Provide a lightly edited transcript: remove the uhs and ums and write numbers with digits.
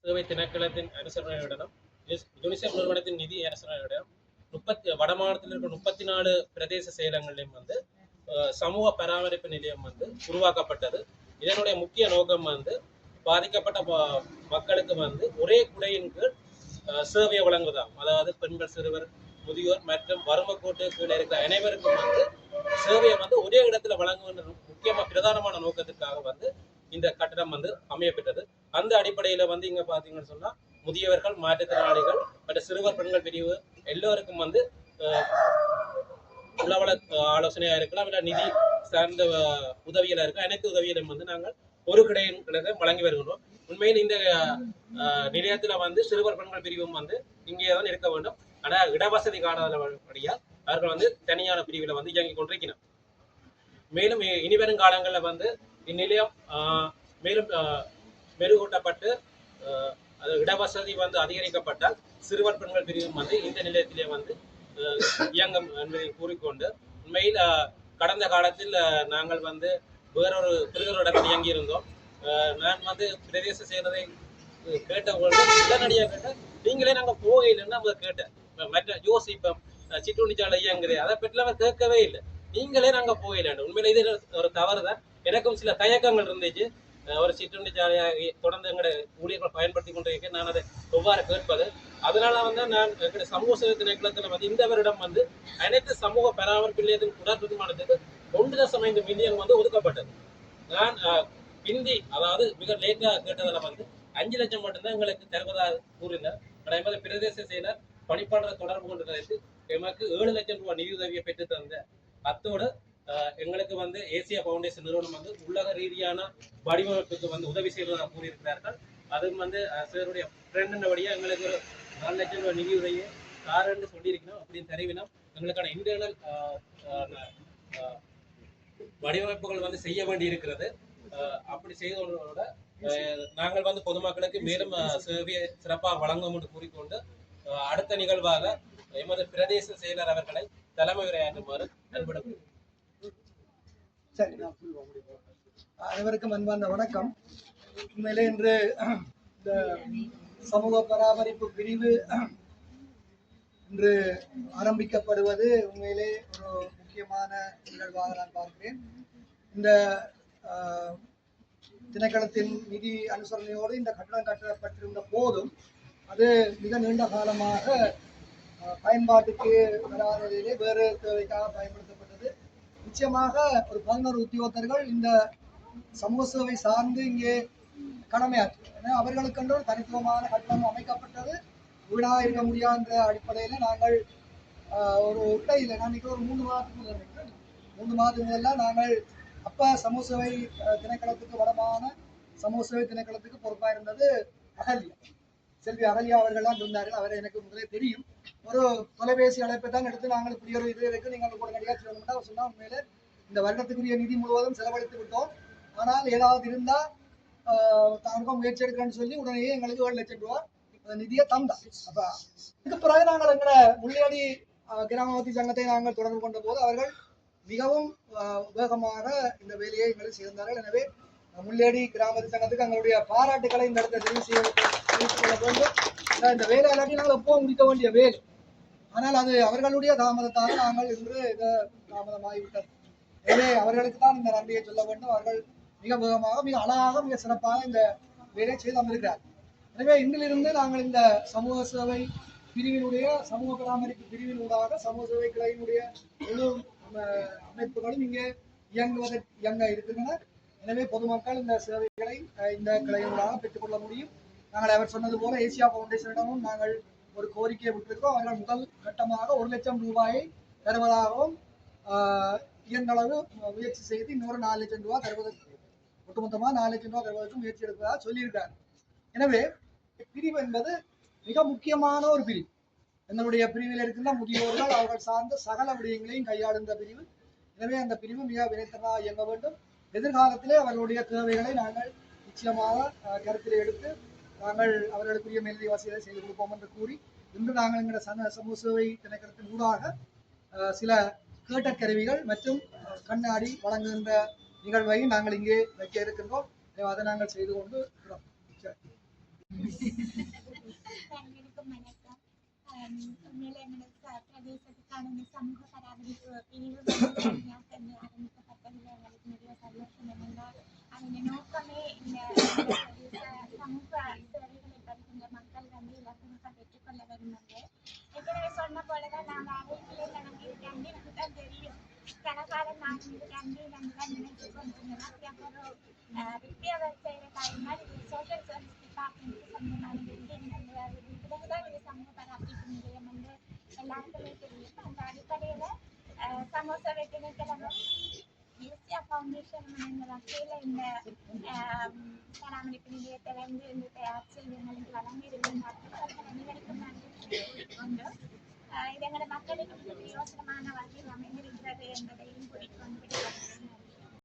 சேவை திணைக்களத்தின் அனுசரணையுடனும் யுனிசெஃப் நிறுவனத்தின் நிதி அனுசரணையுடனும் வடமாநிலத்தில் இருக்கிற 34 பிரதேச செயலகங்களிலும் சமூக பராமரிப்பு நிலையம் உருவாக்கப்பட்டது. இதனுடைய முக்கிய நோக்கம் பாதிக்கப்பட்ட மக்களுக்கு ஒரே குடையின் கீழ் சேவையை வழங்குவதாகும். அதாவது பெண்கள், சிறுவர், முதியோர் மற்றும் வறுமை கோட்டு கீழே இருக்கிற அனைவருக்கும் சேவையை ஒரே இடத்துல வழங்குகின்ற முக்கியமா பிரதானமான நோக்கத்திற்காக இந்த கட்டடம் அமையப்பெற்றது. அந்த அடிப்படையில இங்க பாத்தீங்கன்னு சொன்னா முதியவர்கள், மாற்றுத்திறனாளிகள் மற்றும் சிறுவர் பெண்கள் பிரிவு எல்லோருக்கும் உளவள ஆலோசனையா இருக்கலாம், இல்ல நிதி சார்ந்த உதவிகளா இருக்கலாம். அனைத்து உதவிகளையும் நாங்கள் ஒரு கிடையின் வழங்கி வருகின்றோம். உண்மையில் இந்த நிலையத்துல சிறுவர் பெண்கள் பிரிவும் இங்கேதான் இருக்க வேண்டும். ஆனா இடவசதி காணாதபடியால் அவர்கள் தனியான பிரிவில் இயங்கிக் கொண்டிருக்கிறார். மேலும் இனிவரும் காலங்களில் இந்நிலையம் மேலும் மெருகூட்டப்பட்டு இடவசதி அதிகரிக்கப்பட்டால் சிறுவர் பெண்கள் பிரிவும் இந்த நிலையத்திலே இயங்கும் என்பதை கூறிக்கொண்டு, உண்மையில் கடந்த காலத்தில் நாங்கள் வேறொரு இடத்தில் இயங்கியிருந்தோம். நான் பிரதேச செயலரை கேட்டவங்க உடனடியாக கேட்ட நீங்களே நாங்கள் போகையில்லைன்னு நம்ம கேட்டேன். மற்ற யோசிப்போம் சிற்றுண்டிச்சாலை இயங்குது, அதை பற்றி அவர் கேட்கவே இல்லை. நீங்களே நாங்கள் போகலாண்டு. உண்மையில இது ஒரு தவறு தான். எனக்கும் சில தயக்கங்கள் இருந்துச்சு. ஒரு சிற்றுண்டிச்சாலையாக தொடர்ந்து எங்களுடைய ஊழியர்கள் பயன்படுத்தி கொண்டிருக்கேன். நான் அதை எவ்வாறு கேட்பது? அதனால நான் எங்களுடைய சமூக சேவை திணைக்களத்தில் இந்த வருடம் அனைத்து சமூக பராமரிப்பு நிலையத்தின் உடற்பிரமாணத்துக்கு 1.5 மில்லியன் ஒதுக்கப்பட்டது. நான் ஹிந்தி, அதாவது மிக லேட்டா கேட்டதில் 5 லட்சம் மட்டும்தான் எங்களுக்கு தருவதாக கூறினார். ஆனால் பிரதேச செயலர் பணிப்பாளர் தொடர்பு கொண்டு எமக்கு 7 லட்சம் ரூபாய் நிதியுதவியை பெற்று தந்த அத்தோடு எங்களுக்கு ஏசியா பவுண்டேஷன் நிறுவனம் உலக ரீதியான வடிவமைப்புக்கு உதவி செய்வதாக கூறியிருக்கிறார்கள். அதுவும் சிலருடைய ஃப்ரெண்டுடைய எங்களுக்கு ஒரு 4 லட்சம் ரூபாய் நிதியுதவியை தாரன்னு சொல்லியிருக்கணும். அப்படின்னு தருவினோம். எங்களுக்கான இன்டர்னல் வடிவமைப்புகள் செய்ய வேண்டி இருக்கிறது. அப்படி செய்தவர்களோட நாங்கள் பொதுமக்களுக்கு மேலும் சேவையை சிறப்பாக வழங்கும் என்று கூறிக்கொண்டு, அடுத்த நிகழ்வாக எமது பிரதேச செயலர் அவர்களை தலைமை உரையாற்றுமாறு அன்புடன். அனைவருக்கும் அன்பான வணக்கம். உண்மையிலே இன்று இந்த சமூக பராமரிப்பு பிரிவு இன்று ஆரம்பிக்கப்படுவது உண்மையிலே ஒரு முக்கியமான நிகழ்வாக நான் பார்க்கிறேன். இந்த திணைக்களத்தின் நிதி அனுசரணையோடு இந்த கட்டடம் கட்டப்பட்டிருந்த போதும் அது மிக நீண்ட காலமாக பயன்பாட்டுக்கு வராத நிலையிலே வேறு தேவைக்காக பயன்படுத்தப்பட்டது. நிச்சயமாக ஒரு 11 உத்தியோகத்தர்கள் இந்த சமூக சேவை சார்ந்து இங்கே கடமையாற்றும். ஏன்னா அவர்களுக்கென்று ஒரு தனித்துவமான கட்டணம் அமைக்கப்பட்டது. வீணாக இருக்க முடியாத அடிப்படையில் நாங்கள் ஒரு இடையில நான் ஒரு 3 மாதத்துக்கு முதல்ல நாங்கள் அப்ப சமூக சேவை திணைக்களத்துக்கு வடமான சமூக சேவை திணைக்களத்துக்கு பொறுப்பாக இருந்தது அகல்யா, செல்வி அகல்யா அவர்கள் தான் இருந்தார்கள். அவர் எனக்கு முதலே தெரியும். ஒரு தொலைபேசி அழைப்பை தான் எடுத்து நாங்கள் இப்படி ஒரு இது இருக்கு, நீங்கள் கூட நடிகா சொல்லணும்னா சொன்னா உண்மையில இந்த வருடத்துக்குரிய நிதி முழுவதும் செலவழித்து விட்டோம். ஆனால் ஏதாவது இருந்தா தானுக்கும் முயற்சி எடுக்கிறேன்னு சொல்லி உடனே எங்களுக்கு 7 லட்சம் ரூபாய் நிதியை தந்தான். அப்ப இதுக்கு பிறகு நாங்கள் எங்களை முள்ளியாடி கிராமவதி சங்கத்தை நாங்கள் தொடர்பு கொண்ட போது அவர்கள் மிகவும் வேகமாக இந்த வேலையை எங்களை சேர்ந்தார்கள். எனவே முள்ளேடி கிராமத்து சங்கத்துக்கு எங்களுடைய பாராட்டுக்களை இந்த இடத்தை தெரிவித்துக் கொள்ள வேண்டும். இந்த வேலை எல்லாத்தையும் நாங்கள் எப்போ முடிக்க வேண்டிய வேலை, ஆனால் அது அவர்களுடைய தாமதத்தால் நாங்கள் இன்று இதை தாமதமாகிவிட்டது. எனவே அவர்களுக்கு தான் இந்த நன்றியை சொல்ல வேண்டும். அவர்கள் மிக வேகமாக, மிக அழகாக, மிக சிறப்பாக இந்த வேலையை செய்து வந்திருக்கிறார். எனவே இன்றிலிருந்து நாங்கள் இந்த சமூக சேவை பிரிவினுடைய சமூக பராமரிப்பு பிரிவினூடாக சமூக சேவை கிளையினுடைய முழு அமைப்புகளும் இங்கே இயங்க இருக்கின்றன. எனவே பொதுமக்கள் இந்த சேவைகளை இந்த கிளையினூடாக பெற்றுக்கொள்ள முடியும். நாங்கள் அவர் சொன்னது போல ஏசியா பவுண்டேஷனிடமும் நாங்கள் ஒரு கோரிக்கையை விட்டிருக்கிறோம். அவர்கள் முதல் கட்டமாக 1 லட்சம் ரூபாயை தருவதாகவும் இயன்றளவு முயற்சி செய்து இன்னொரு 4 லட்சம் ரூபாய் தருவதற்கு, ஒட்டுமொத்தமாக 4 லட்சம் ரூபாய் தருவதற்கு முயற்சி எடுப்பதாக சொல்லியிருக்காங்க. எனவே பிரிவு என்பது மிக முக்கியமான ஒரு பிரிவு. எங்களுடைய பிரிவில் இருக்கின்ற முதியோர்கள் அவர்கள் சார்ந்த சகல விடயங்களையும் கையாளுந்த பிரிவு. எனவே அந்த பிரிவு மிக வினைத்தனமாக இயங்க வேண்டும். எதிர்காலத்திலே அவர்களுடைய தேவைகளை நாங்கள் நிச்சயமாக கருத்தில் எடுத்து நாங்கள் அவர்களுக்குரிய மேலதிக வசதிகளை செய்து கொடுப்போம் என்று கூறி, இன்று நாங்கள் எங்களுடைய சமூக சேவை திணைக்களத்தின் ஊடாக சில கேட்ட கருவிகள் மற்றும் கண்ணாடி வழங்குகின்ற நிகழ்வை நாங்கள் இங்கே வைக்க இருக்கின்றோம். அதை நாங்கள் செய்து கொண்டு இருக்கிறோம். அனைவருக்கும் வணக்கம். உண்மையிலே எங்களோட பிரதேசத்துக்கான இந்த சமூக பராமரிப்பு பிரிவு தனியாக ஆரம்பிக்கப்பட்டதில் எங்களுக்கு நிறைய சந்தோஷம் என்னென்றால் அதன் நோக்கமே இந்த பிரதேச சமூக சேவைகளை பெறுகின்ற மக்கள் இலக்குகள் பெற்றுக்கொள்ள விரும்புகிறேன். ஏற்கனவே சொன்ன போலதான் நாங்கள் அறையிலே நடந்து இருக்காங்க எனக்கு தான் தெரியும். கணக்காளர் நான் இருக்காங்க நான் நினைத்து கொண்டிருந்தேன். ஒரு வித்தியாசம் செய்கிற காரியங்கள் இது சோஷியல் சர்வீஸ் டிபார்ட்மெண்ட்டுக்கு சம்பந்தமான பிறகுதான் இது சமூக பராமரிப்பு நிலையம் வந்து எல்லாருக்குமே தெரியும். அந்த அடிப்படையில் சமூக சேவை திணைக்களமும் ஏசியா ஃபவுண்டேஷன் என்ற வகையில் இந்த பராமரிப்பு நிலையத்தை வந்து இந்த தயார் செய்து எங்களுக்கு வழங்கியிருந்தார்கள். அவர்கள் அனைவருக்கும் நன்றி கொண்டு இது எங்களோட மக்களுக்கு பிரயோசனமான வகையில் அமைந்திருக்கிறது என்பதையும் கூறிக்கொண்டு